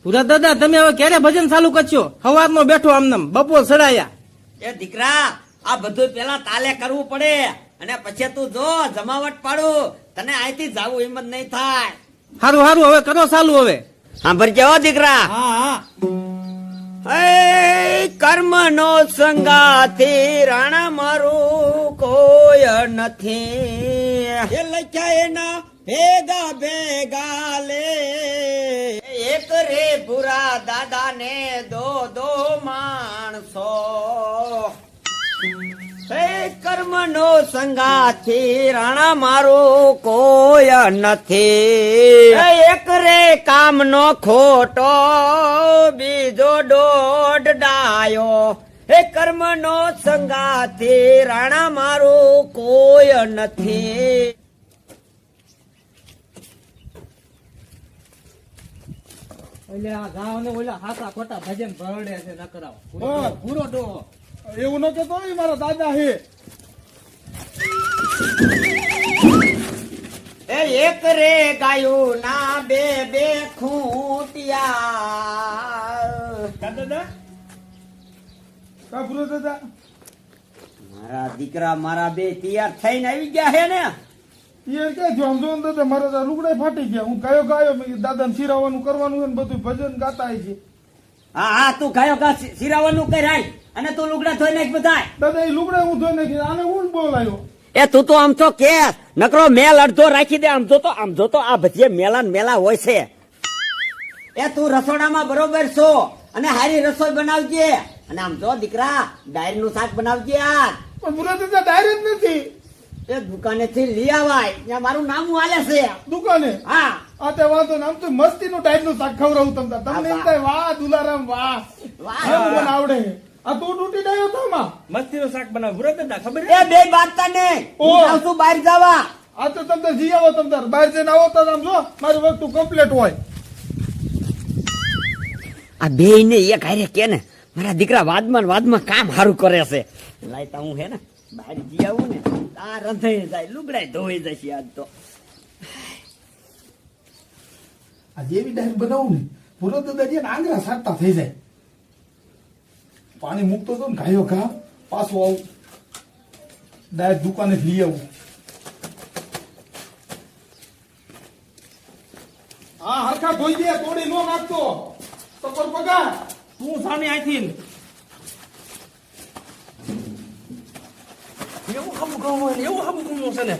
પૂરા દાદા તમે હવે ક્યારે ભજન ચાલુ કરશો? સવારનો બેઠો આમનામ બપોર સડાયા. એ દીકરા, આ બધું પેલા તાલે કરવું પડે અને પછી તું જો જમાવટ પાડું, તને અહીંથી જાવું હિંમત નહીં થાય. હારું હારું હવે કરો ચાલુ હવે. સાંભળજે હો દીકરા. હા હા. કર્મ નો સંગાથી રાણા મારું કોઈ નથી, એ લખ્યા એના ભેગા ભેગા લે, એક રે ભૂરા દાદા ને દો માણસો. કર્મ નો સંગાથી રાણા મારું કોઈ નથી, એક રે કામ નો ખોટો બીજો દોઢ ડાયો. એ કર્મ નો સંગાથી રાણા મારું કોઈ નથી. એટલે આ ગાવ ને ઓલા હાથા ખોટા ભજન ભરડે છે ન કરાવો. પૂરો ડો એવું ન કેતો મારા દાદા હે. એ એક રે ગાયું ના બે બે ખૂંટિયા. દાદા કા પૂરો દાદા મારા દીકરા મારા બે તૈયાર થઈને આવી ગયા હે ને. એ કે જો આમ જો દાદા મારા તો લુગડા ફાટી ગયા. હું ગાયો મેં દાદા ને સિરાવાનું કરવાનું છે ને બધું ભજન ગાતા છે. હા હા, તું ગાયો ગા સિરાવાનું કરાય અને તું લુગડા ધોઈ નાખ બધાય. દાદા એ લુગડા હું ધોઈ નાખી. આને હું બોલાયો. એ તું તો આમ તો કે નકરો મેલ અડધો રાખી દે. આમ જો તો આ ભજીએ મેલા ને મેલા હોય છે. એ તું રસોડામાં બરોબર છો અને હારી રસોઈ બનાવજે. અને આમ જો દીકરા, ડાયર નું શાક બનાવજે. યાર પણ પૂરો દાદા ડાયરેક્ટ નથી. એ દુકાને થી લઈ આવાય, ત્યાં મારું નામ હાલે છે. દુકાને હા આ તે વાંધો ને. આમ તો મસ્તી નું ટાઈપ નું શાક ખવડાવું તમને. તમને એમ થાય વાહ દુલારામ વાહ, વાહ. એમ મને આવડે. આ તું તૂટી ગયો તો માં. મસ્તી નું શાક બનાવ પૂરા દાદા ખબર એ બે બાતતા ને ઓહ. આવતું બહાર જવા. આ તો તમને જી આવો તમને બહાર જઈને આવો તો આમ જો મારી વસ્તુ કમ્પ્લીટ હોય. આ બે ને એક હારે કે ને મારા દીકરા વાદમાં કામ સારું કરે છે. લાયતા હું હે ને બહાર જી આવું ને આ રંધાઈ જાય, લુગડાય ધોઈ જશે. આજ તો આ જેવી ડાયર બનાવું ને પૂરો દાદા જે આંગળા સાટતા થઈ જાય. પાણી મૂકતો હતો ને ગાયો ઘા પાછું આવું ડાયર દુકાને લઈ આવું. હા હરખા ધોઈ દે, તોડી નો નાખતો તો પર પગા. તું સામે આથી એવું ખબું છે ને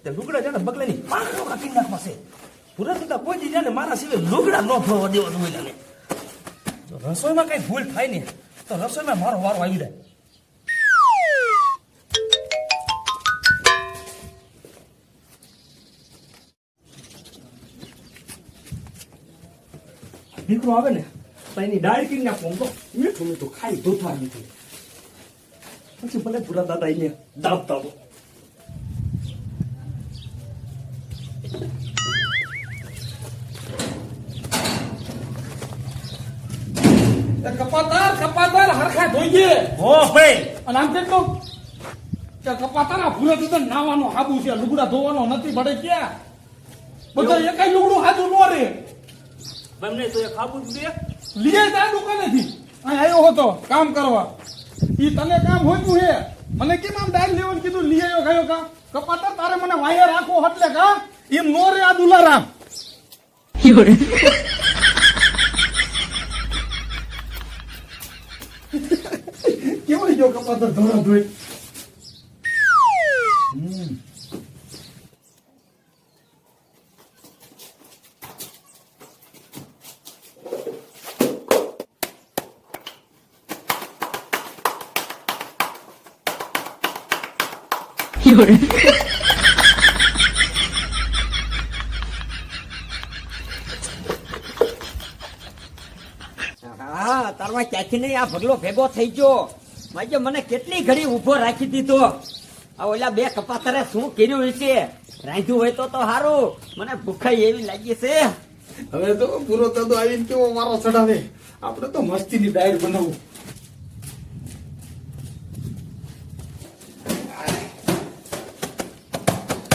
તે લુગડા છે ને બગલે ની પાંખો કાપી નાખવા છે. પૂરા દાદા કોઈ દી ને મારા સિવાય લુગડા ન ધોવા દેવાનું હોય ને. જો રસોઈમાં કઈ ભૂલ થાય ને તો રસોઈમાં મારો વારો આવી જાય. દીકરો આવે ને તો એની ડાળ કરી નાખવું તો મીઠું મીઠું ખાઈ ધોતા નથી. પછી ભલે પૂરા દાદા એને દાબતા હો. કપાતાર હરખા ધોઈ દે. હો ભાઈ અને આમ કેટલું કે કપાતાના ભૂલે તો નાવાનો હાબુ છે, લુગડા ધોવાનો નથી પડે ક્યાં. બધા એકાઈ લુગડું હાજુ નો રે. એમને તો એ ખાવું જ દે. લીએ જા દુકાનેથી અહીં આવ્યો હતો કામ કરવા. ઈ તને કામ હોતું હે. મને કેમ આમ ડાયર લેવાનું કીધું લઈ આવ્યો ગયો કા. કપાતર તારે મને વાયર રાખો એટલે કા એમ નો રે આ દુલારામ. કેવો જો કપાતર ધોરા ધોઈ. હા તારમાં ક્યાંથી નહીં આ ભગલો ભેગો થઈ ગયો. માજે મને કેટલી ઘડી ઉભો રાખી દીધો. આ ઓલા બે કપાતરે શું કર્યું છે? રાંધ્યું હોય તો સારું. મને ભૂખાઈ એવી લાગી છે. હવે તો પૂરો દાદો આવીને કેવો મારો ચડાવે. આપણે તો મસ્તીની ડાયર બનાવું.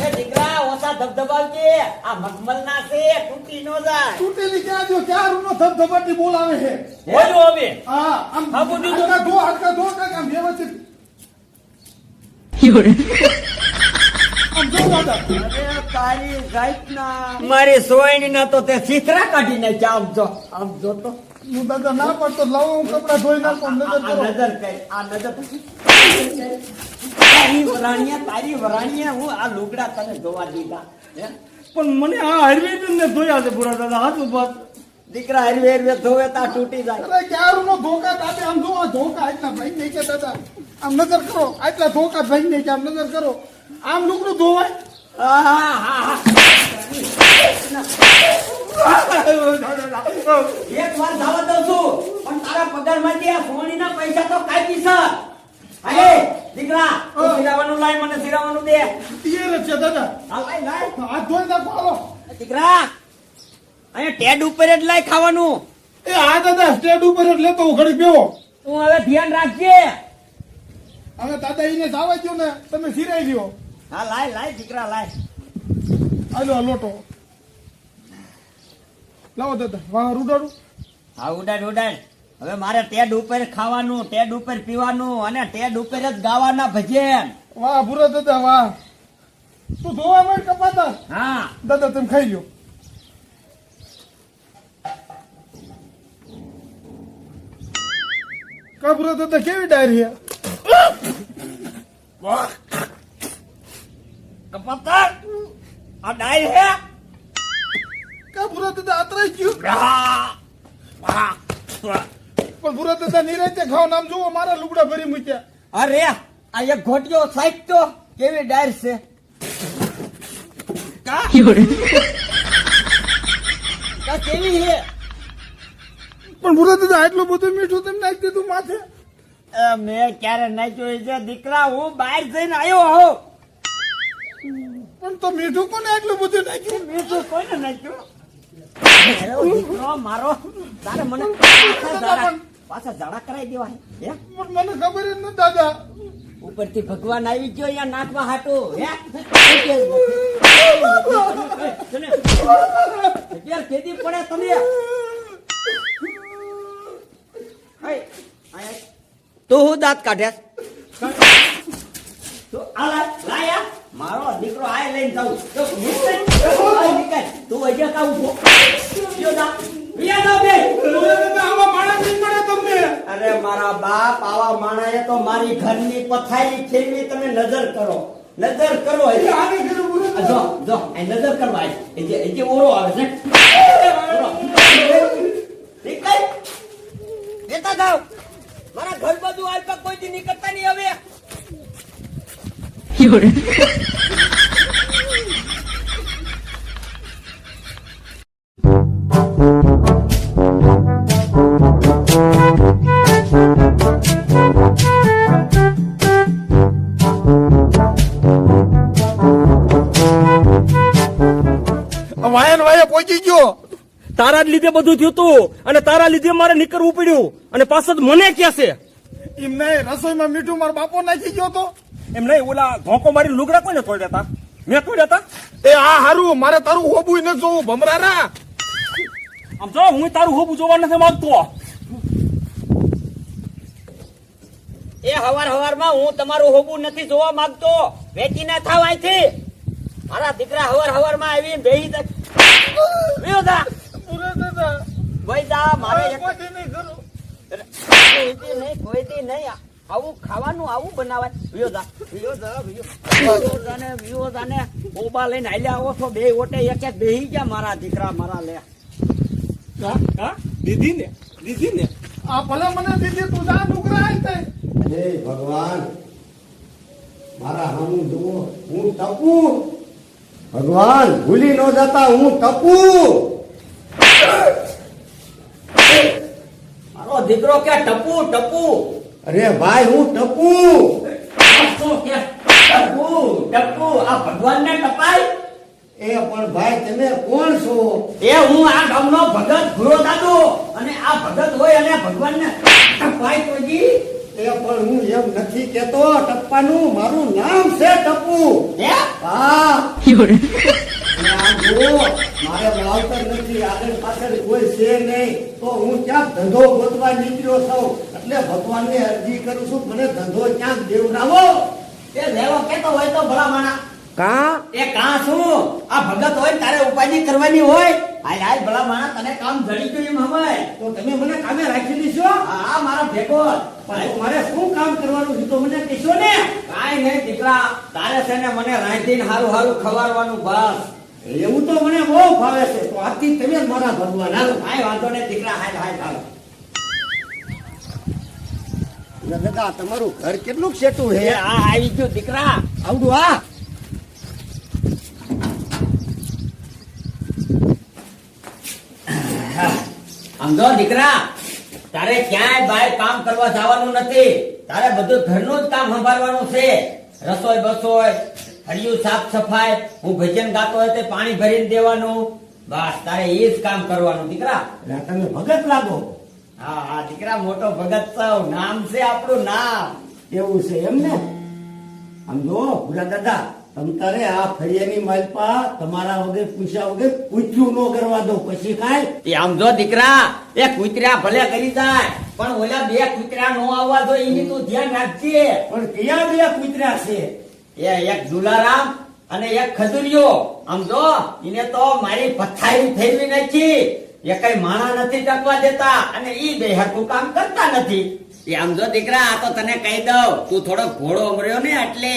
એ દીકરા ઓછા ધબધબાવજે. આ મખમલના છે, તૂટી ન જાય. તૂટેલી ક્યાં જો ક્યાં રૂનો ધબધબાટી બોલાવે છે બોલો હવે હા આમ હાબુ દીધો. હાડકા ધો કાંઈક આમ વ્યવસ્થિત આમ જો દાદા અરે તારી જાતના. મારી સોયણી ના તો તે છીછરા કાઢી નાખ્યા. આમ જો તો હું દાદા ના પડતો લાવો હું કપડા ધોઈ નાખું નજર આ કરો નજર કર. આ નજર તારી વરાણીયા હું આ લુગડા તને જોવા દીધા હે? પણ મને આ હરવી ને ધોયા છે પૂરા દાદા હાથ ઉભા દીકરા હરવે હરવે ધોવે તા તૂટી જાય. અરે ક્યાં રૂનો ધોકા દાદા આમ જો આ ધોકા આટલા ભાઈ નહીં કે દાદા આમ નજર કરો આટલા ધોકા ભાઈ નહીં કે આમ નજર કરો આમ લુગડું ધોવાય એક વાર જવા દઉં છું પણ તારા પગાર માંથી આ સોનીના પૈસા તો કાપી છે. અરે દીકરા તું સિરાવાનું લાય, મને સિરાવાનું દે. પિયર છે દાદા હા લાય લાય. હાથ ધોઈ નાખો હાલો દીકરા અહીંયા ટેડ ઉપર જ લાય ખાવાનું. એ હા દાદા સ્ટેડ ઉપર જ લેતો હું ઘડી બેહો તું હવે ધ્યાન રાખજે. હવે દાદા એને જવા દો ને તમે સિરાઈ લ્યો હા લાય લાય દીકરા લાય. આલો આ લોટો લાવો દાદા વાહ રૂડાડું હા ઉડાડ ઉડાડ. હવે મારે ટેડ ઉપર ખાવાનું, ટેડ ઉપર પીવાનું અને ટેડ ઉપર જ ગાવાના ભજન. વાહ ભૂરા દાદા વાહ તું ધોવા માંડ કપાતા હા દાદા તમે ખાઈ લ્યો કા ભૂરા દાદા કેવી ડાયરી હે કપાતા આ ડાય હે. કા ભૂરા દાદા આતરાઈ ગયું આ. પણ ભૂરા દાદા નિરાંતે ખાઓ નામ જુઓ મારા લુગડા ભરી મૂક્યા અરે આ એક ઘોટિયો સાઈડ તો કેવી ડાયર છે. કા કેવી હે. પણ ભૂરા દાદા આટલું બધું મીઠું તમે નાખી દીધું માથે મેં ક્યારે નાખ્યું છે દીકરા, હું બહાર જઈને આવ્યો હોઉં. પણ તો મીઠું કોને આટલું બધું નાખ્યું બીજું કોઈને નાખ્યું. મારો દીકરો મારો તારે મને પાછા ઝાડા કરાવી દેવા હે. પણ મને ખબર જ નથી દાદા ઉપરથી ભગવાન આવી ગયો અહીંયા નાકમાં હાટું હે. અત્યારે કેદી પડે તમે. તું હું દાંત કાઢે મારો દીકરો આ લઈને જાઉં તું હજે કાવું અરે મારા બાપ આવા માણસે તો મારી ઘરની પથારી ખેવી. તમે નજર કરો નજર કરો. જો જો આ નજર કરવા એ ઓરો આવે છે. દેતા જાવ મારા ઘર બધું આજ તક કોઈ નીકળતા નહીં હવે. વાયન વાયા પહોંચી ગયો તારા જ લીધે બધું થયું તું અને તારા લીધે મારે નીકળવું પડ્યું અને પાછળ મને ક્યાં છે એમ નહીં રસોઈમાં મીઠું મારા બાપો નાખી ગયો તો એમ નહીં ઓલા ધોકો મારી લુગડા કોઈને તોડ્યા હતા મેં તોડ્યા હતા એ હા હારું મારે તારું હોબું ન જોવું ભમરારા આમ જો હું તારું હોબું જોવા નથી માંગતો એ હવાર હું તમારું હોબું નથી જોવા માંગતો. વેચી ના થાવ અહીંથી. મારા દીકરા હવાર માં આવી બેહી પૂરા દાદા મારે કોઈ નહીં કરું કોઈ દી નહીં આવું ખાવાનું આવું બનાવાય. વિયો જાને બોબા લઈને હાલ્યા આવો છો બે ઓટે એક એક બેહી ગયા મારા દીકરા મારા લે. દીધી ને આ ભલે મને દીધી તું જા ડુકરા આઈ તે હે ભગવાન મારા હામું જુઓ હું ટપું. ભગવાન ભૂલી ન જતા હું ટપું. મારો દીકરો કે ટપુ. અરે ભાઈ હું ટપુ. ટપુ આ ભગવાન ને ટપાય. એ પણ ભાઈ તમે કોણ છો? એ હું આ ગામનો ભગત ભૂરો દાદો અને આ ભગત હોય અને ભગવાન ને ટપાય તો જી. એ પણ હું એમ નથી કેતો ટપ્પાનું મારું નામ છે ટપુ. હે હા અને આમ જુઓ, મારે માવતર નથી, આગળ પાછળ કોઈ છે નહીં, તો હું ક્યાંક ધંધો ગોતવા નીકળ્યો છું. એટલે ભગવાનને અરજી કરું છું, મને ધંધો ક્યાંક દેવડાવો. તે લેવો કેતો હોય તો ભલા માણા કા એ કાં શું આ ભગત હોય ને તારે ઉપાધિ કરવાની હોય હાલ હાલ ભલા માણા તને કામ જડી ગયું એમ હવે તો તમે મને કામે રાખી દીશો? આ મારો ભેગો પણ મારે શું કામ કરવાનું છે તો મને કહેશો ને. કાંઈ નહીં દીકરા તારે છે ને મને રાંધીને હારું હારું ખવાડવાનું બસ એવું તો મને બહુ ભાવે છે. તો આજથી તમે જ મારા ભગવાન. હાલો. કાંઈ વાંધો નહીં દીકરા હાલ હાલ હાલ દાદા, તમારું ઘર કેટલું સેટું એ છે? આ આવી ગયું દીકરા આવડું આ આમ જો દીકરા તારે ક્યાંય બહાર કામ કરવા જવાનું નથી તારે બધું ઘરનું જ કામ સંભાળવાનું છે રસોઈ બસોઈ હરિયું સાફ સફાઈ હું ભજન ગાતો હોય તે પાણી ભરીને દેવાનું બસ તારે એ જ કામ કરવાનું દીકરા એટલે તમે ભગત લાગો. હા હા દીકરા મોટો ભગત સૌ નામ છે આપણું નામ એવું છે એમ ને? આમ જો પૂરા દાદા, તમ તારે આ ફળિયાની માલપા તમારા વગર પૂછ્યા વગર પૂછ્યું ન કરવા દો. પછી કાંઈ એ આમ જો દીકરા એ કૂતરા ભલે કરી જાય પણ ઓલા બે કૂતરા નો આવવા દો એની તું ધ્યાન રાખજે પણ કયા બે કૂતરા છે? એ એક દુલારામ અને એક ખજુરિયો આમ જો એને તો મારી પથારી ફેરવી નાખી એ કઈ માણા નથી ટકવા દેતા અને ઈ બે હરખું કામ કરતા નથી એ આમ જો દીકરા આ તો તને કહી દઉં તું થોડો ઘોડો અમર્યો ને એટલે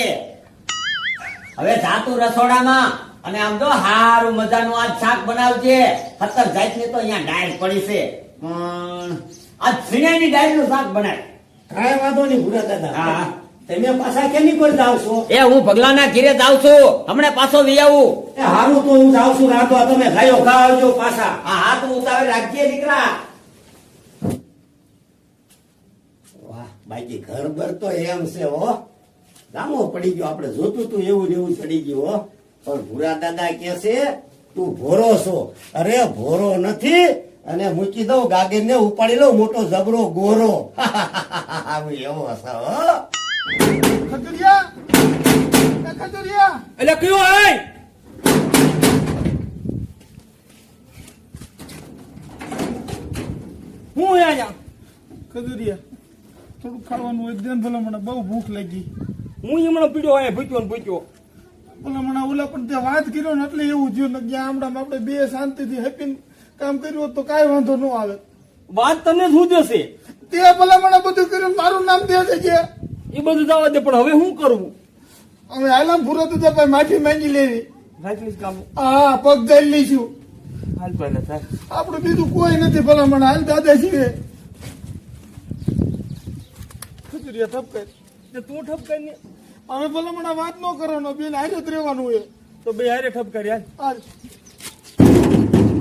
હવે જા તું રસોડામાં અને આમ જો હારું મજાનું આ શાક બનાવજે 17 જાતની તો અહીંયા ડાળ પડી છે પણ આ છીણાની ડાળનું શાક બનાય કાંઈ વાંધો નહીં ભૂરા દાદા. હા. તમે પાછા કેની પર જાવ છો? એ હું ભગલાના ઘીરે જાઉં છું હમણાં પાછો વી આવું એ હારું તો હું જાઉં છું. રાંધવા તમે ખાયો ખાવજો પાછા. હા હા તું ઉતાવળ રાખજે દીકરા વાહ બાકી ઘર બર તો એમ છે હો. ગામો પડી ગયો, આપણે જોતું તું એવું ને એવું ચડી ગયું હો. પણ ભૂરા દાદા કે છે તું ભોરો છો. અરે ભોરો નથી, અને મૂકી દઉં ગાગર ને ઉપાડી લઉં મોટો જબરો ગોરો. આવું એવો હશે હો. ખજુરિયા એ ખજુરિયા એટલે કયો આય હું અહીંયા ખજુરિયા થોડું ખાવાનું હોય ધ્યાન ભલા મને બહુ ભૂખ લાગી હું હમણાં પીડ્યો અહીંયા ભૂક્યો ને ભૂક્યો ભલા મને ઓલા પણ ત્યાં વાત કર્યો ને એટલે એવું થયું ને કે આમડામાં આપણે બે શાંતિથી હેપી કામ કર્યું હોત તો કાંઈ વાંધો ન આવે વાત તને શું દેશે તે ભલા મને બધું કર્યું મારું નામ દે છે કે એ બધું જવા દે પણ હવે શું કરવું અમે હાલામ પૂરો તો ભાઈ માફી માંગી લેવી રાખીશ કામ હા પગ જઈ લઈશું હાલ પહેલા થાય આપણું બીજું કોઈ નથી ભલા મને હાલ દાદા છીએ ખજુરિયા થપ કર તું ઠપ કરીને અમે ભલા મને વાત ન કરવાનો બેન હારે જ રહેવાનું હોય તો બે હારે ઠપ કરી હાલ હાલ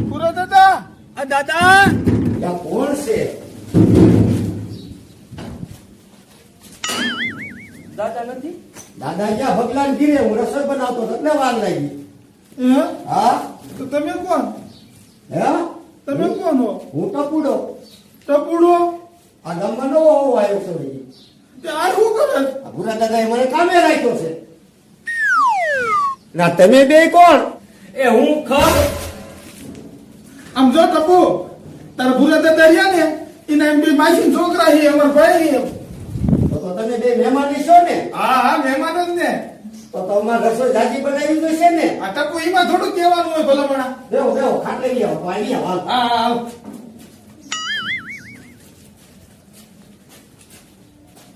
પૂરો દાદા આ દાદા ત્યાં કોણ છે? દાદા નથી દાદા ક્યાં ભગલાન ગીરે? હું રસોઈ બનાવતો હતો એટલે વાર લાગી. હે? હા તો તમે કોણ હે તમે કોણ હો હું ટપુડો. ટપુડો આ ગામમાં નવો હોવો આવ્યો છે ભાઈ. તે આ શું કરે આ ભૂરા દાદાએ મને કામે રાખ્યો છે. ના તમે બે કોણ? એ હું ખર આમ જો ટપુ તારા ભૂરા દાદા રહ્યા ને એના એમ બી માસી છોકરા છે અમાર ભાઈ છે. તો તમે બે મહેમાન છો ને? હા હા મહેમાન જ ને તો તમારે રસોઈ જાજી બનાવી જોઈશે ને? આ ટપુ એમાં થોડું કહેવાનું હોય ભલામણા બેહો બેહો ખાટલે લઈ આવો. તો આવી આવો, હાલ. હા હા આવ.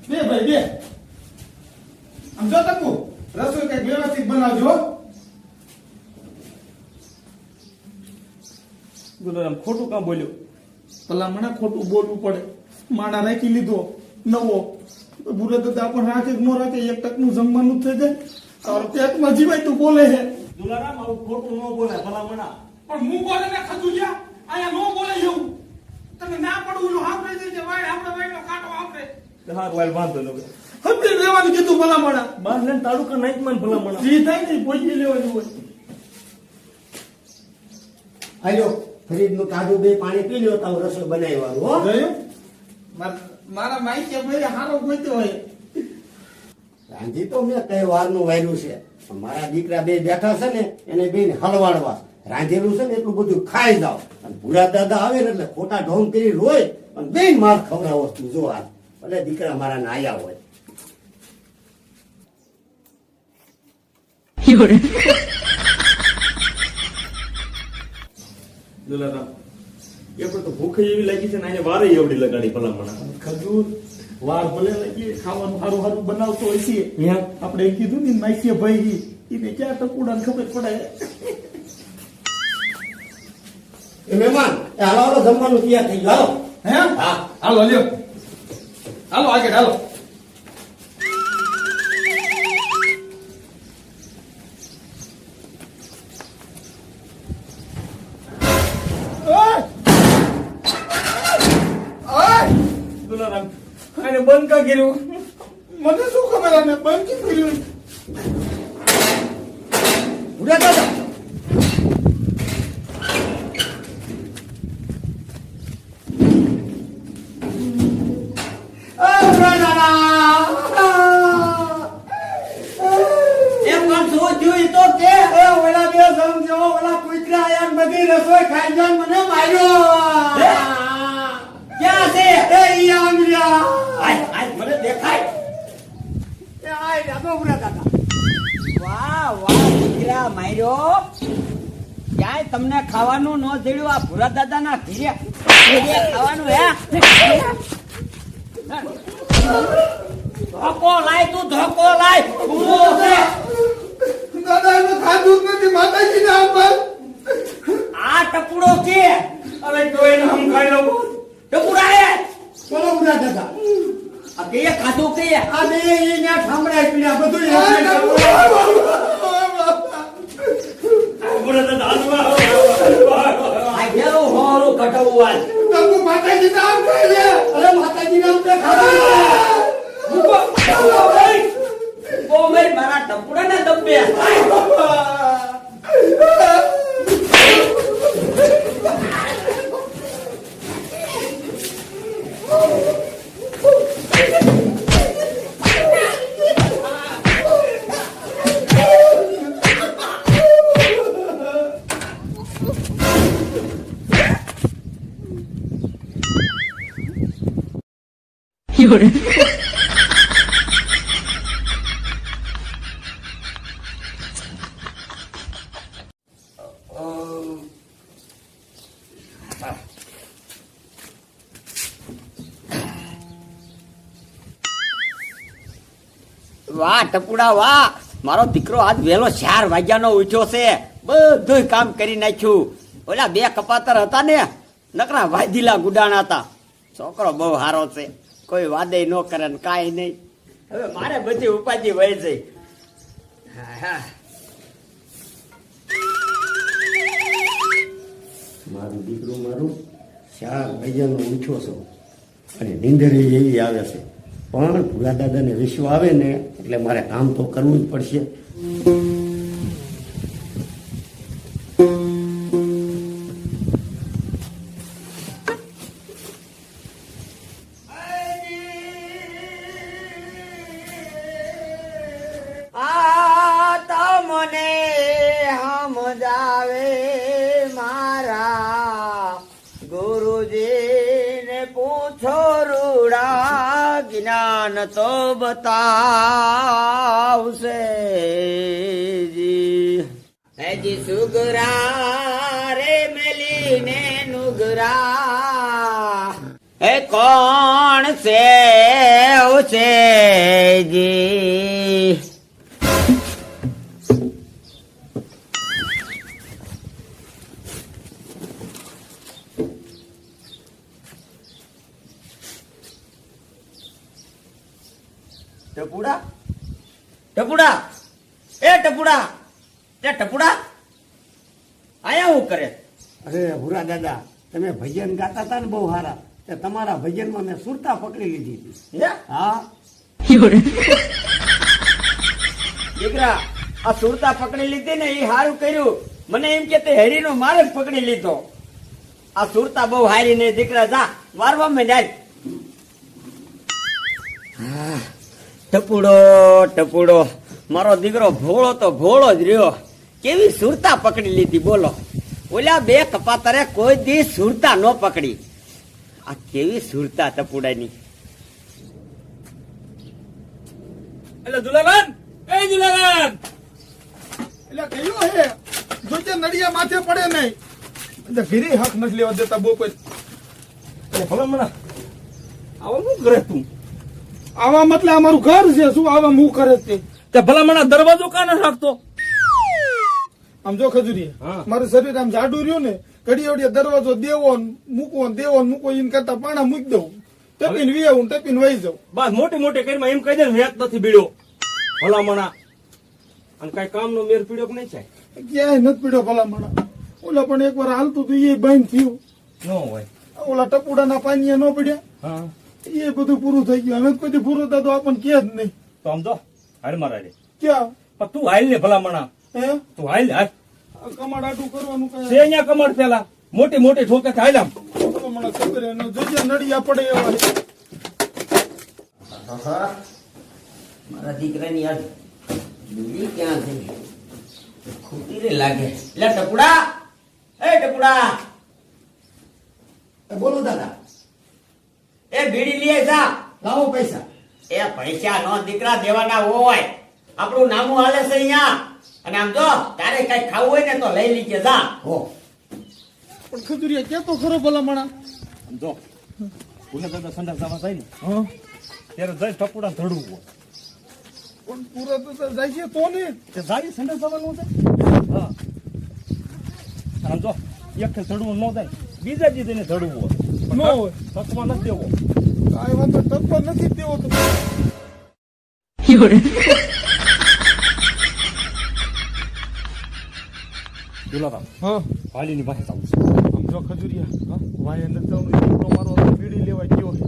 બે ભાઈ બે આમ જો ટપુ રસોઈ કઈક વ્યવસ્થિત બનાવજો હો. ગુલારામ ખોટું કામ બોલ્યો ભલામણા ખોટું બોલવું પડે માણા રાખી લીધો નવો ભૂરા દાદા પણ રાખે કે ન રાખે એક ટકનું જમવાનું થઈ જાય તારો પેટમાં જીવાય તું બોલે છે ગુલારામ આવું ખોટું ન બોલે ભલામણા પણ હું બોલે ને ખજુરિયા અહીંયા ન બોલે એવું તને ના પડવું એનું હાંભળે છે કે વાય આપણે વાયનો કાંટો હાંભળે હારું હાલ વાંધો ન હમણે રહેવાનું કીધું ભલામણા બાર ને તાલુકા નાઈટ માં ભલામણા જે થાય ને પહોંચી લેવાનું હોય આજો ફરીદનું કાઢું બે પાણી પી લ્યો તો રસોઈ બનાવવાનું હો. જોયું મારા માઈ કે ભાઈ હારો ગોઈતો હોય રાંધી તો મેં કઈ વારનું વાયરું છે. મારા દીકરા બે બેઠા છે ને એને બેન હલવાડવા રાંધેલું છે ને એટલું બધું ખાઈ જાવ અને ભૂરા દાદા આવે ને એટલે ખોટા ઢોંગ કરી રોય અને બેન માર ખવડાવો તું જો આ ભલે દીકરા મારા નાયા હોય. દુલારામ એ પણ તો ભૂખ એવી લાગી છે ને આને વારે એવડી લગાડી ભલામણ. ખજૂર વાર ભલે લાગીએ ખાવાનું સારું સારું બનાવતો હોય છે એમ? આપણે એમ કીધું ને માઈસીએ ભાઈ એને ક્યાં ટકુડા ખબર પડે. એ મહેમાન એ હાલો હાલો જમવાનું તૈયાર થઈ ગયું હે હા હાલો લ્યો હાલો આગળ હાલો. દુલારામ આને બંધ કા કર્યું? મને શું ખબર આને બંધ કેમ કર્યું? ભૂરા દાદા એમ પણ શું થયું ઈ તો કે ઓલા બે સમજો ઓલા કુતરા આયા ને બધી રસોઈ ખાઈ જાય મને માર્યો. ક્યાં છે? એ ઈ આંગળીયા. આય મને દેખાય. એ આય રામો ભૂરા દાદા. વાહ વાહ દીકરા માર્યો ક્યાંય તમને ખાવાનું ન જડ્યું આ ભૂરા દાદાના ઘીરે ખાવાનું હે ધોકો લાય તું ધોકો લાય ઊભો છે. દાદા એનું ખાધું જ નથી માતાજીને આમ પર. આ ટપુડો કે અરે કોઈ નામ ખાઈ લો. ટપુડા હે બોલો ભૂરા દાદા. આ કે ખાધું કે આ બે ઈને ઠામડા પીડા બધું આ ઘેરો હોરું કટવું આલ તબુ માતાજીને આમ કહી દે. અરે માતાજી નામ તે ખાધું. ઓ મેરી મારા ટપુડા ને દબ્બે વાહ ટપુડા વાહ મારો દીકરો આજ વહેલો 4 વાગ્યાનો ઉઠ્યો છે બધું કામ કરી નાખ્યું ઓલા 2 કપાતર હતા ને નકરા વાદીલા ગુડાણા હતા છોકરો બહુ સારો છે કોઈ વાદે ન કરે ને કાંઈ નહીં હવે મારે બધી ઉપાધિ વહી જઈ મારું દીકરું મારું 4 વાગ્યાનો ઊંચો છો અને નીંદર એવી આવે છે પણ ભૂરા દાદાને વિશ્વ આવે ને એટલે મારે કામ તો કરવું જ પડશે. આ તમને સમજાવે મારા ગુરુજીને પૂછો રૂડા જ્ઞાન તો બતાવશે જી હેજી સુગરા રે મેલીને નુગરા એ કોણ છે જી ટપુડા ટપુડા એ ટપુડા તે ટપુડા આયા હું કરે અરે ભૂરા દાદા તમે ભજન ગાતા હતા ને બહુ સારા તે તમારા ભજનમાં મેં સુરતા પકડી લીધી હતી. હે? હા દીકરા આ સુરતા પકડી લીધી ને એ સારું કર્યું મને એમ કે તે હેરીનો મારે જ પકડી લીધો આ સુરતા બહુ હારી ને દીકરા જા મારવા માં જાય ટપુડો ટપુડો મારો દીકરો ભોળો તો ભોળો જ રહ્યો. કેવી સુરતા પકડી લીધી બોલો. ઓલા બે કપાતરે કોઈ દી સુરતા ન પકડી. આ કેવી સુરતા ટપુડાની. એટલે દુલારામ, એ દુલારામ, એટલે કયો હે જોજે નડિયા માથે પડે નહીં. એટલે ઘીરે હક નથી લેવા દેતા બહુ કોઈ. એટલે ભલામણા આવો શું કરે તું? આવા મતલબ અમારું ઘર છે, શું આવા હું કરે તે? તે ભલામણા દરવાજો કાને રાખતો? આમ જો ખજૂરી, હા. મારું શરીર આમ જાડું રહ્યું ને, ઘડી વડીએ દરવાજો દેવો ને મૂકવો ને દેવો ને મૂકવો એને કરતા પાણા મૂકી દઉં, ટપીને વી આવું ટપીને વહી જાઉં. બસ મોટી મોટી કરીમાં એમ કહી દે ને વેત નથી બીડ્યો ભલામણા. અને કઈ કામનો મેર પીડ્યો કે નહીં છે? ક્યાંય નથી પીડ્યો ભલામણા. ઓલા પણ એકવાર હાલતું હતું એ બંધ થયું. ન હોય. ઓલા ટપુડાના પાણીએ ન પડ્યા, હા એ બધું પૂરું થઈ ગયું. હવે કોઈ પૂરું થતું આપણને કે જ નહીં. તો આમ તો હાલ મારા રે. ક્યાં પણ તું હાલ ને ભલામણા, હે તું હાલ હાલ. કમાડાટું કરવાનું છે કઈ અહીંયા કમર પેલા મોટી મોટી ઠોકે હાલ આમ. ભલામણા ખબર હે ને, જોજે નડિયા પડે એવા છે. મારા દીકરાની યાદ બીડી ક્યાં છે? ખોટી રે લાગે. લે ટપુડા, એ ટપુડા, બોલો દાદા, એ બીડી લઈ જા. લાવો પૈસા. એ પૈસા નો દીકરા દેવાના હોય. આપણું નામું હાલે છે અહીંયા. અને આમ જો તારે કઈ ખાવું હોય ને તો લઈ લીજે જા. હો, પણ ખજૂરિયા કેતો ખરો ભલામણા. આમ જો ભૂલે દાદા સંડાસ જવા થાય ને ત્યારે જઈ ટપુડા ધડવું હોય. પણ પૂરા તો જાય છે તો ને. તે જાય સંડાસ જવાનું છે. હા આમ જો એક ધડવું ન થાય, બીજા દી તેને ધડવું હોય. ન હોય. તકવા નથી દેવો. કાંઈ વાંધો તત્વ નથી તેવો તો. દુલારામ હા વાલીની પાસે જવું છે. આમ જો ખજૂરિયા, વાય નથી જવાનું. દીકરો મારો હવે બીડી લેવા ગયો છે.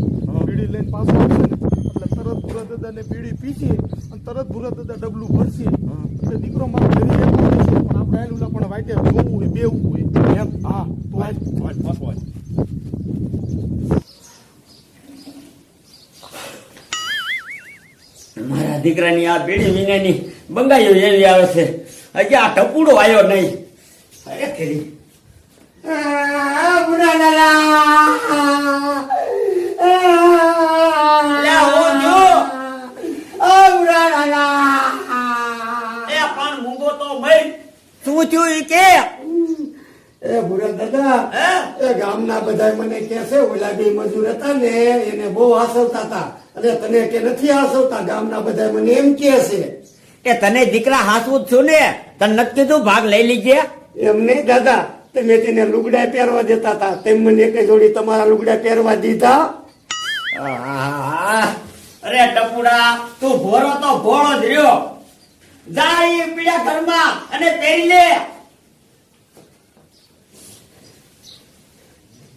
બીડી લઈને પાછો આવશે ને એટલે તરત ભૂરા દાદાને બીડી પીશે અને તરત ભૂરા દાદા ડબલું ભરશે. એટલે દીકરો મારો ઘરે એકલો રહેશે. પણ આપણે આયેલું પણ વાટે જોવું હોય, બેવું હોય એમ. હા તો આજ વાલ બસ વાલ. મારા દીકરાની આ બીડી વિનાની બંગાઈઓ એવી આવે છે. હજી આ ટપુડો આવ્યો નહીં. અરે ખેરી બુરા દાદા, લે હું જો. બુરા દાદા, એ પણ મૂંગો તો મય. શું થયું ઈ કે? એ ભૂરા દાદા, હે? એ ગામના બધા મને કહે છે ઓલા બે મજૂર હતા ને એને બહુ હાસવતા હતા, અને તને કે નથી હાસવતા. ગામના બધા મને એમ કહે છે. કે તને દીકરા હાસવું જ છું ને, તને નથી કીધું ભાગ લઈ લીજે? એમ નહીં દાદા, તમે તેને લુગડા પહેરવા દેતા હતા, તેમ મને એક જોડી તમારા લુગડા પહેરવા દીધા. આહા. અરે ટપુડા, તું ભોરો તો ભોળો જ રહ્યો. જાય પીડા ઘરમાં અને પહેરી લે.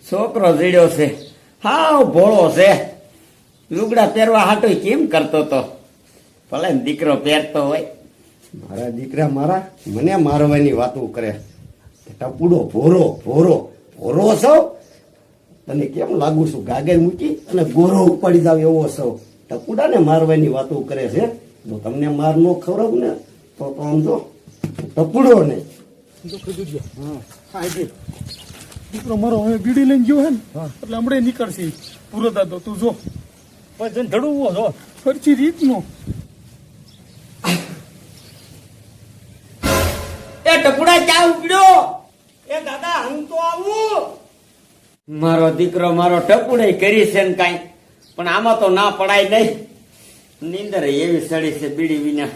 છોકરો જીડ્યો છે, હાવ ભોળો છે. લુગડા પહેરવા હાટો કેમ કરતો તો? ભલે ને દીકરો પહેરતો હોય. મારા દીકરા મારા મને મારવાની વાતો કરે. ટપુડો ભોરો ભોરો ભોરો સૌ તને કેમ લાગુ છું? ગાગર મૂકી અને ગોરો ઉપાડી જાવ એવો સૌ. ટપુડાને મારવાની વાતો કરે છે. જો તમને માર નો ખવડાવું ને તો આમ જો ટપુડો ને. જો ખજૂરિયા, હા જી દીકરો મારો હવે બીડી લઈને ગયો હે ને એટલે હમણાં નીકળશે પૂરો દાદો. તું જો પણ જઈને ધડવું જો. ફરતી રીતનો. એ ટપુડા ચા ઉપડ્યો. એ દાદા હું તો આવું. મારો દીકરો મારો ટપુડે કરી છે ને કાંઈ, પણ આમાં તો ના પડાય નહીં. નીંદર એવી સડી છે બીડી વિના.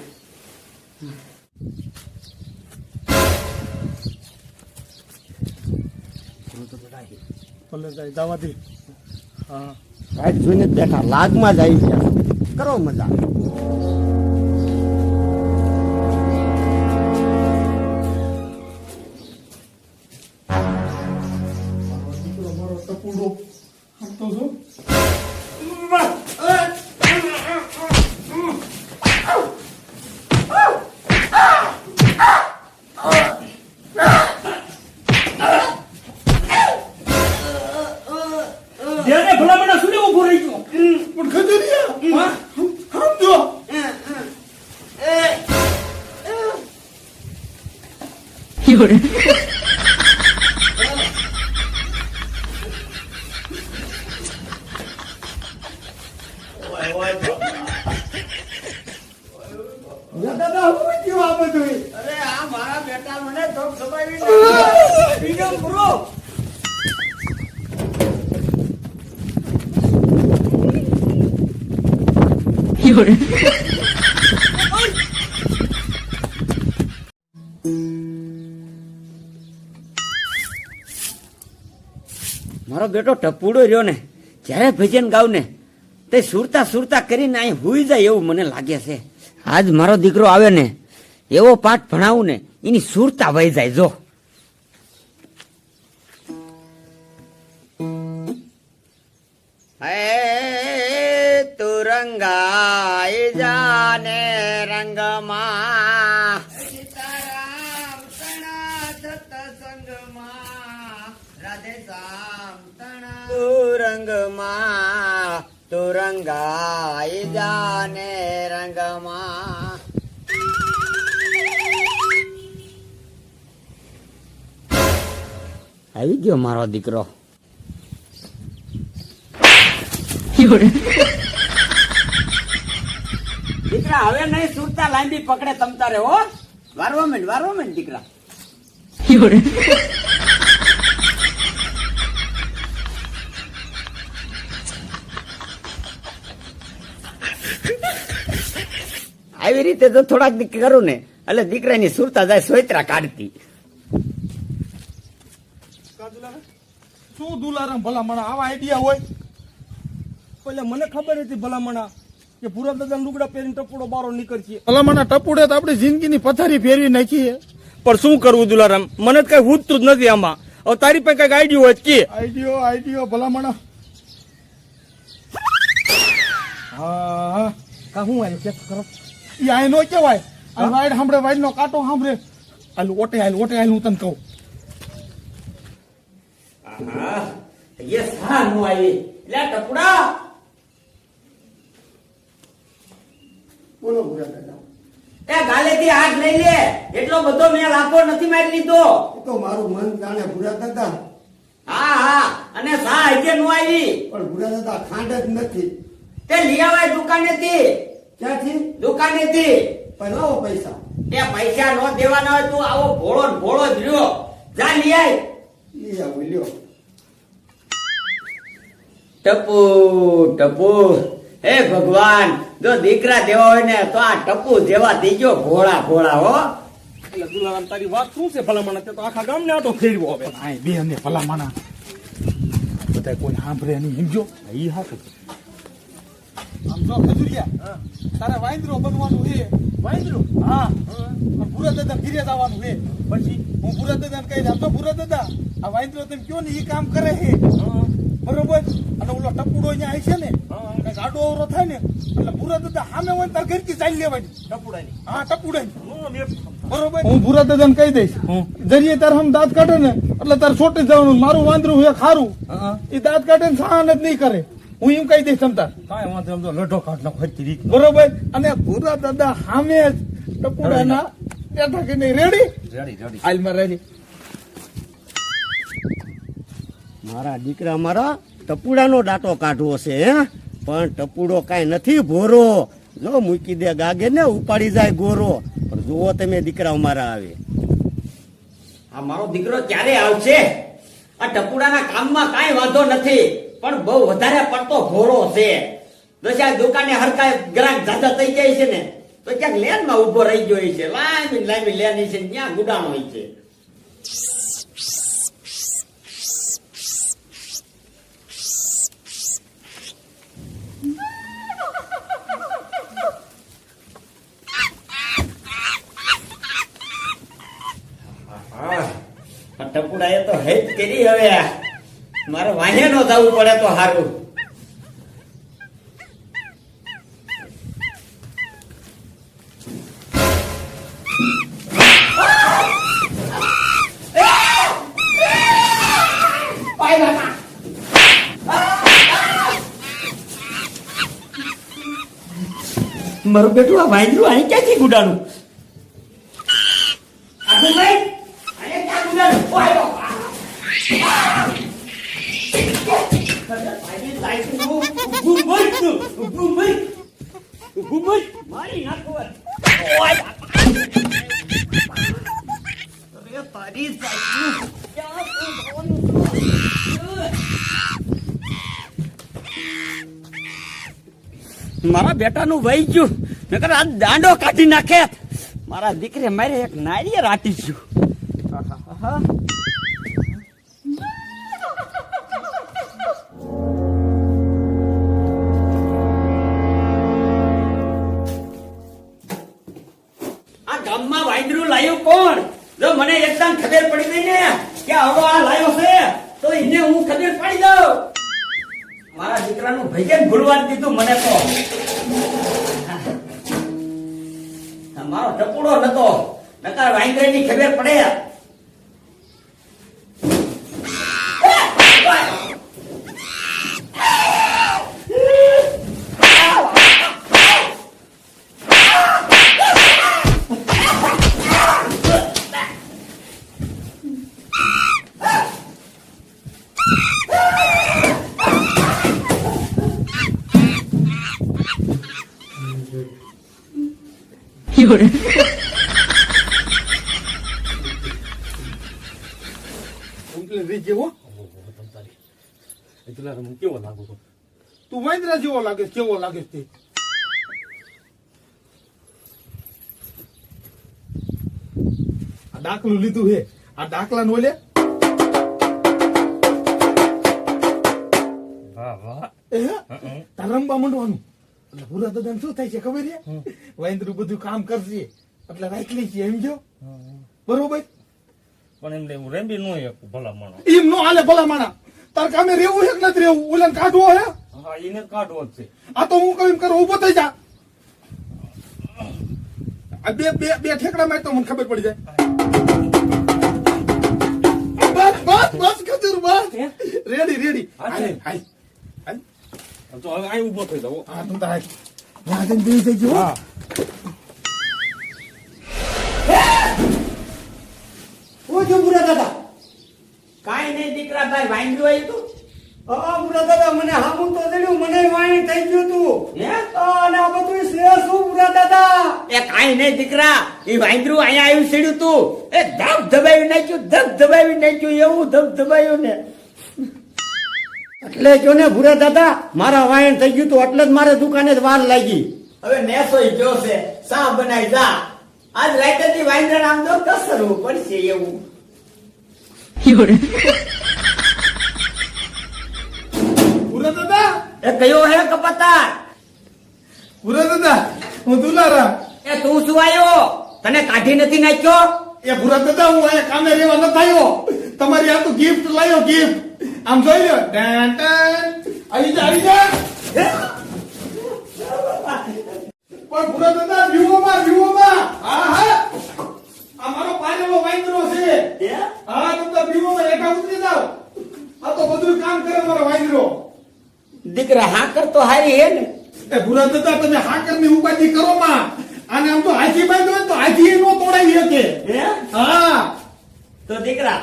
ભલે જાય જવા દે. હા કાંઈ જોઈને જ બેઠા લાગમાં જ આવી ગયા. કરો મજા. દીકરો મારો ટપુડો આમ તો જો. ધ્યાને ભલામણા સુને ઉભો રહી ગયો. પણ ખજૂરિયા, હા સમજો. દાદા હું થયું આ બધું? અરે આ મારા બેટા મને ધોક દબાવી નાખ્યો. બીજો પૂરો. મારો બેટો ટપુડો રહ્યો ને, જ્યારે ભજન ગાવ ને તે સુરતા સુરતા કરીને અહીં હુઈ જાય એવું મને લાગે છે. આજ મારો દીકરો આવે ને, એવો પાઠ ભણાવું ને એની સુરતા વહી જાય. જો તું રંગાઈ જાને રંગમાં, સીતારામ તણા સત્સંગમાં, રાધે શ્યામ તણા રંગમાં, તું રંગાઈ જાને રંગમાં. આવી ગયો મારો દીકરો. દીકરા હવે નહીં સુરતા લાંબી પકડે તમ તારે હો. વારવા માંડ દીકરા. આવી રીતે તો થોડાક દી કરું ને એટલે દીકરાની સુરતા જાય સોયત્રા કાઢતી. શું દુલારામ ભલામણા આવા આઈડિયા હોય? પેલા મને ખબર હતી ભલામણા કે ભૂરા દાદા લુગડા પહેરીને ટપુડો બારો નીકળશે. ભલામણા ટપુડે તો આપણી જિંદગીની પથારી ફેરવી નાખી. પણ શું કરવું દુલારામ, મને જ કઈ હુજતું જ નથી આમાં. હવે તારી પાસે કઈક આઈડિયો હોય કે? આઈડિયો ભલામણા. હા કા હું આવ્યો ચેક કરો. ઈ આય નો કેવાય. આ વાઈડ સાંભળે, વાઈડ નો કાંટો સાંભળે. હાલ ઓટે હાલ હું તને કહું. એ સા નું આવી લે ટપુડા. બોલો ભૂરા દાદા. એ ગાલેથી હાથ લઈ લે, એટલો બધો મેં લાફો નથી મારી લીધો. એ તો મારું મન જાણે ભૂરા દાદા. હા અને સા હજે નું આવી. પણ ભૂરા દાદા ખાંડ જ નથી. તે લઈ આવાય દુકાનેથી. ક્યાંથી? દુકાનેથી. પણ લાવો પૈસા. તે પૈસા નો દેવાના હોય તું આવો ભોળો ને ભોળો જ રહ્યો. જા લઈ આય. ઈ આવું લ્યો. ટપુ ટપુ હે ભગવાન, જો દીકરા જેવા હોય ને તો આ ટપુ જેવા દીજો ભોળા ભોળા હો. એટલે દુલારામ તારી વાત શું છે ભલામણા? તે તો આખા ગામને આટો ફેરવો હવે. આય બે અને ભલામણા બધા કોઈ સાંભળે નહીં. સમજો ઈ હાથું આમ જો ખજુરિયા, તારે વાંદરો બનવાનું છે. વાંદરો? હા અને ભૂરા દાદા ઘીરે જવાનું છે. પછી હું ભૂરા દાદાને કહી દઉં, તો ભૂરા દાદા આ વાંદરો તમે કયો ને એ કામ કરે છે બરોબર. અને ઓલો ટપુડો અહીંયા છે ને, કઈક આડો અવરો થાય ને એટલે ભૂરા દાદા સામે હોય ને તાર ઘરથી ચાલી લેવાની. ટપુડાની હા ટપુડાની નો મેં બરોબર. હું ભૂરા દાદાને કહી દઈશ, જરીએ તાર હમ દાંત કાઢે ને એટલે તાર છોટી જવાનું. મારું વાંદરું છે ખારું, એ દાંત કાઢે ને સહાન જ નહીં કરે. હું એમ કહી દઈશ તમતાર. કાંઈ વાંધો એમ તો લઢો કાઢ નાખો હરખી રીત. બરોબર. અને ભૂરા દાદા સામે જ ટપુડાના બેઠા કે નહીં. રેડી? રેડી હાલમાં રેડી. મારા દીકરા મારા ટપુડાનો દાંતો કાઢવો છે હે. પણ ટપુડો કાંઈ નથી ભોરો. જો મૂકી દે ગાગે ને ઉપાડી જાય ગોરો. પણ જુઓ તમે દીકરા અમારા આવે. આ મારો દીકરો ક્યારે આવશે? આ ટપુડાના કામમાં કાંઈ વાંધો નથી, પણ બહુ વધારે પડતો ભોળો છે. દોસ્ત આ દુકાને હરકા ગ્રાહક જાજા થઈ જાય છે ને તો ક્યાંક લેન માં ઉભો રહી ગયો છે. લાંબી લેન છે, ત્યાં ગુડાણો હોય છે. ટપુડા એ તો હેત કરી. હવે મારે વાહે નો જવું પડે તો સારું. મારું બેટું આ વાંદરું અહીં ક્યાંથી ગુડાનું? આગળ ભાઈ મારી સાઈડનું ઊભું મત તું, ઊભું મત. ઊભું મત. મારી નાખવા. ઓય. અરે તારી સાઈડનું ક્યાં તું જવાનું? મારા બેટાનું વહી ગયું નકર આ દાંડો કાઢી નાખે. મારા દીકરે મારે એક નારિયેળ આટી ગયું. આહાહા. આ ગામમાં વાંદરું લાયું કોણ? જો મને એકદમ ખબર પડી ગઈ ને કે હવે આ લાયો છે તો એને હું ખબર પડી દઉં. મારા દીકરાનું ભજન ભૂલવા દીધું મને તો. મારો ટપુડો નતો નકર વાંદરાની ખબર પડે. કમ્પ્લેન રહી જેવો એટલા હું કેવો લાગુ છું? તું વાંદરા જેવો લાગે કેવો લાગે તે આ દાખલું લીધું હે આ દાખલા નો લે વાહ વાહ. તાર રમવા માંડવાનું એટલે પૂરા દાદા શું થાય છે ખબર છે વાંદરું બધું કામ કરશે એટલે રાખી લઈ છે એમ જો બરોબર પણ એમને હું રેમ્બી નો એકું ભલા માણો. એમ નો હાલે ભલા માણા તાર કામે રહેવું છે કે નથી રહેવું ઓલા કાઢવો હે હા એને કાઢવો જ છે. આ તો હું કઈ કરું ઉભો થઈ જા આ બે બે બે ઠેકડા માર તો મને ખબર પડી જાય બસ બસ બસ કચુર બસ રેડી રેડી હાલ હાલ હાલ તો હવે અહીં ઊભો થઈ જાવ. હા તું તો હાલ ના જઈને બેસી જજો હા ઓ જો બુરા દાદા કાઈ નહીં દીકરા ભાઈ વાંદરું આવ્યું તું. બુરા દાદા મને હામું તો જડ્યું મને વાણી થઈ ગયું તું હે? અને આ બધું શ્રેય શું બુરા દાદા એ કાઈ નહીં દીકરા એ વાંદરું અહીંયા આવ્યું સીડ્યું તું એ ધબ ધબાવી નાખ્યું એવું ધબ ધબાયું ને. એટલે જો ને ભૂરા દાદા મારા વાયણ થઈ ગયું તું એટલે જ મારે દુકાને જ વાર લાગી હવે નેસોય જોશે સા બનાવી જા આજ રાઈતેથી વાંદરા આમ તો કસરવું પડશે એવું. પૂરા દાદા એ કયો હે કપાતાર? પૂરા દાદા હું દુલારામ એ તું શું આવ્યો? તને કાઢી નથી નાખ્યો? એ પૂરા દાદા હું અહીંયા કામે રહેવા ન થયો તમારી આ તો ગિફ્ટ લાયો ગિફ્ટ આમ જોઈ લો ટેન ટેન આવી જા પણ પૂરા દાદા વ્યૂમાં હા હા આ મારો પાલેલો વાંદરો છે હા તમે વ્યૂમાં એકા ઉતરી જાવ આ તો બધું કામ કરે મારો વાંદરો દીકરા હા કર તો હારી હે ને. એ પૂરા દાદા તમે હાકરની ઉપાધિ કરો માં અને આમ તો હાથી બાંધો તો હાથી નો તોડાવી શકે હે? હા તો દીકરા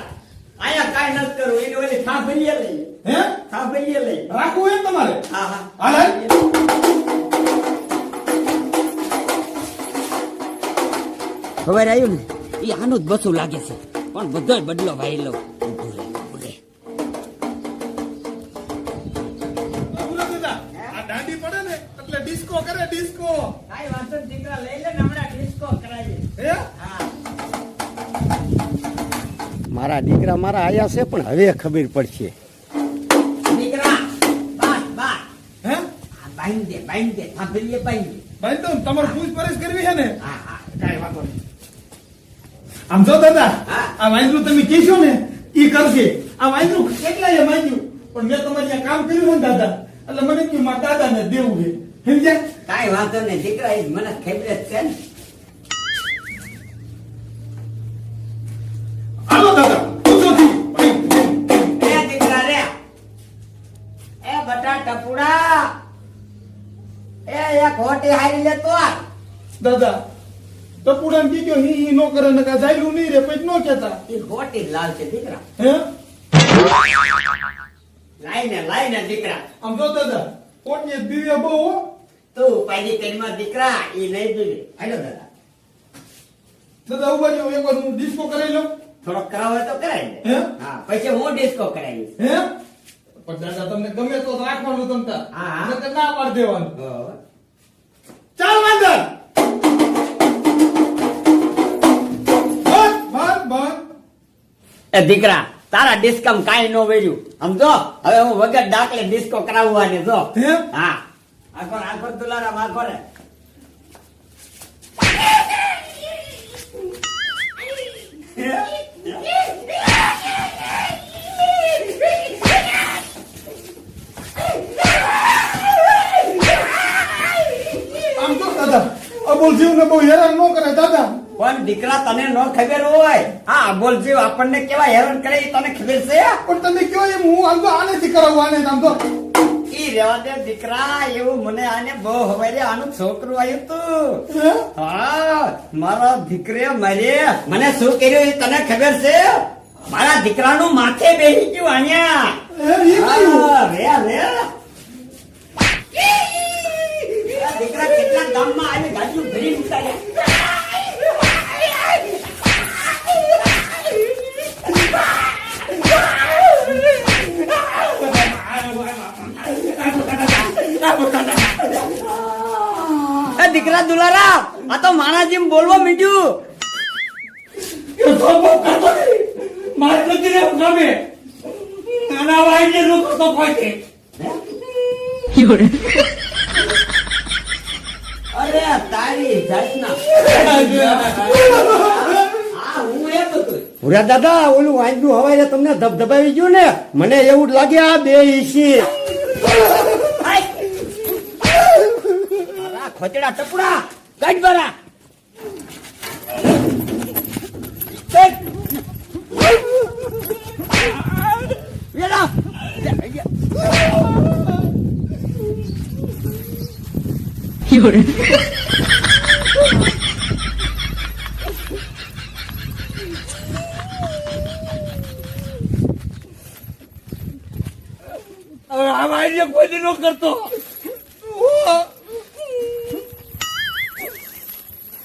અહીંયા કાઈ નથી કરવું એની ઓલી થાંભલીએ લઈ હે થાંભલીએ લઈ રાખવું એમ તમારે હા હા હાલ હાલ ખબર આવ્યું ને એ આનું જ બસું લાગે છે પણ બધોય બદલો ભાઈ લો ઊભું રહે. પૂરા દાદા આ દાંડી પડે ને એટલે ડિસ્કો કરે ડિસ્કો કાઈ વાંધો નહીં દીકરા લઈ લે ને હમણાં ડિસ્કો કરાવીએ. હે હા મારા દીકરા મારા આયા છે પણ હવે ખબર પડશે દીકરા બસ બસ હે આ બાંધી દે થાંભલીએ બાંધી દે. ભાઈ તો તમારે પૂછપરછ કરવી છે ને હા હા કાઈ વાંધો નહીં આમ જો દાદા હા. આ વાંદરું તમે કહેશો ને ઈ કરશે આ વાંદરું કેટલાય માંગ્યું પણ મેં તમારે ત્યાં કામ કર્યું ને દાદા એટલે મને કે મારા દાદાને દેવું છે સમજ્યા કાઈ વાંધો નહીં દીકરા એ મને ખબર જ છે ને. હાલો દાદા પૂછોથી એ દીકરા રે એ બટા ટપુડા એ એક હોટી હારી લેતો આ. દાદા ટપુડા ને કીધો હી નો કરે ને કા જાયલું નહીં રે પછી નો કેતા એ હોટી લાલ છે દીકરા. હે લાય લાઈને દીકરા. આમ જો દાદા કોટની બીવે બહુ હો. તું પાછી કરીમાં દીકરા એ નહીં પીવે. હાલો દાદા. દાદા ઉભા રહ્યો, એકવાર હું ડિસ્કો કરાવી લઉં. થોડોક કરાવો તો કરાય ને. હે હા પછી હું ડિસ્કો કરાવીશ. હે પણ દાદા તમને ગમે તો રાખવાનું તમતા. હા. નકર ના પાડ દેવાનું. હો. ચાલ વાંદર બંધ. એ દીકરા તારા ડિસ્કમ કાંઈ ન વેર્યું સમજો. હવે હું વગર ડાકલે ડિસ્કો કરાવવાની જો. હે હા આખો દુલારામ આખો રે. આમ તો દાદા અબોલ જીવને બહુ હેરાન ન કરે દાદા. પણ દીકરા તને ન ખબર હોય હા બોલ જીવ આપણને કેવા હેરાન કરે એ તને ખબર છે. પણ તમે કયો એમ હું આમ તો આનેથી કરાવું આને આમ તો. ઈ રેવા દે દીકરા એવું મને આને બહુ હવારે આનું છોકરું આવ્યું તું. હે? હા મારા દીકરે મારે મને શું કર્યું એ તને ખબર છે. મારા દીકરાનું માથે બેસી ગયું અહીંયા. હે, ઈ કયું? હા, રે આ દીકરા કેટલા ગામમાં આવી ગાડીઓ ભરી ઉતાર્યા. એ દીકરા દુલારા આ તો માણા જેમ બોલવા મીડ્યું. મારે નથી રહેવું ગમે નાના ભાઈ ને લોકો તો પહોંચે. અરે તારી જાતના. હા હું એમ હતું. ભૂરા દાદા ઓલું વાંજનું હવાઈ તમને ધબધબાવી ગયું ને મને એવું જ લાગે આ બે ઈસી. ખોચડા ટપડા ગાડ બરા. હવે આ ભાઈ કોઈ દી ન કરતો